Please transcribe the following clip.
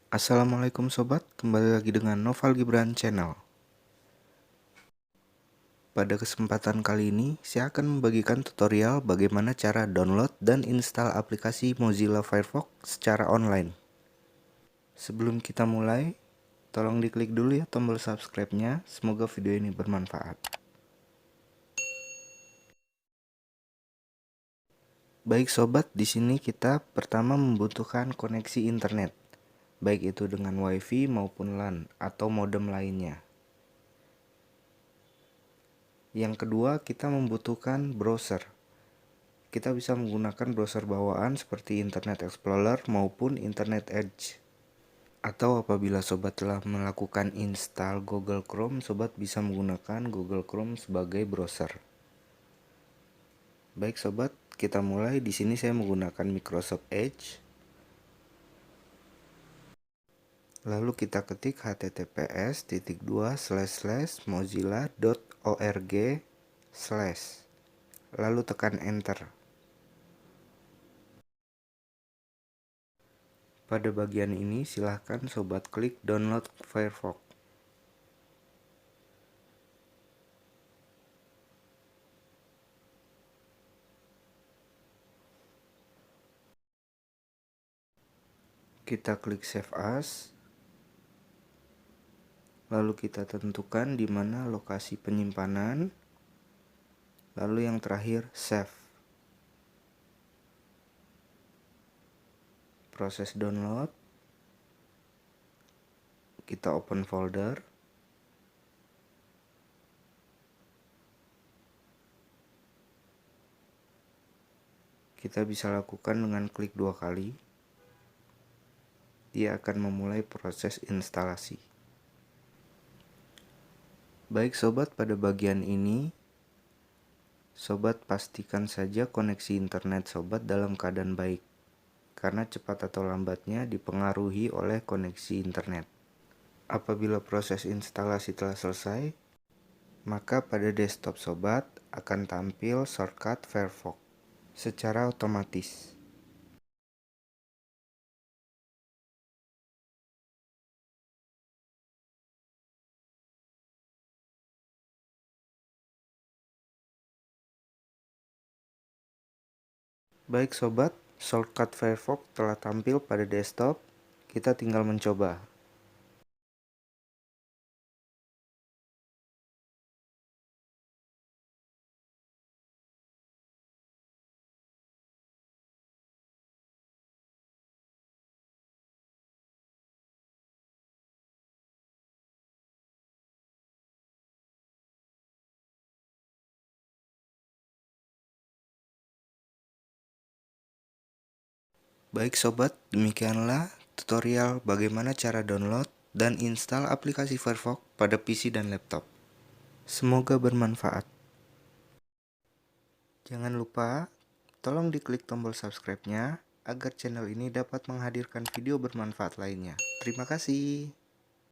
Assalamualaikum sobat, kembali lagi dengan Noval Gibran Channel. Pada kesempatan kali ini, saya akan membagikan tutorial bagaimana cara download dan install aplikasi Mozilla Firefox secara online. Sebelum kita mulai, tolong diklik dulu ya tombol subscribe-nya, semoga video ini bermanfaat. Baik sobat, di sini kita pertama membutuhkan koneksi internet, baik itu dengan WiFi maupun LAN atau modem lainnya. Yang kedua, kita membutuhkan browser. Kita bisa menggunakan browser bawaan seperti Internet Explorer maupun Internet Edge. Atau apabila sobat telah melakukan install Google Chrome, sobat bisa menggunakan Google Chrome sebagai browser. Baik sobat, kita mulai. Di sini saya menggunakan Microsoft Edge. Lalu kita ketik https://mozilla.org/ lalu tekan enter. Pada bagian ini silahkan sobat klik download Firefox. Kita klik save as. Lalu kita tentukan di mana lokasi penyimpanan. Lalu yang terakhir save. Proses download. Kita open folder. Kita bisa lakukan dengan klik 2 kali. Dia akan memulai proses instalasi. Baik sobat, pada bagian ini sobat pastikan saja koneksi internet sobat dalam keadaan baik, karena cepat atau lambatnya dipengaruhi oleh koneksi internet. Apabila proses instalasi telah selesai, maka pada desktop sobat akan tampil shortcut Firefox secara otomatis. Baik sobat, shortcut Firefox telah tampil pada desktop. Kita tinggal mencoba. Baik sobat, demikianlah tutorial bagaimana cara download dan install aplikasi Firefox pada PC dan laptop. Semoga bermanfaat. Jangan lupa, tolong diklik tombol subscribe-nya agar channel ini dapat menghadirkan video bermanfaat lainnya. Terima kasih.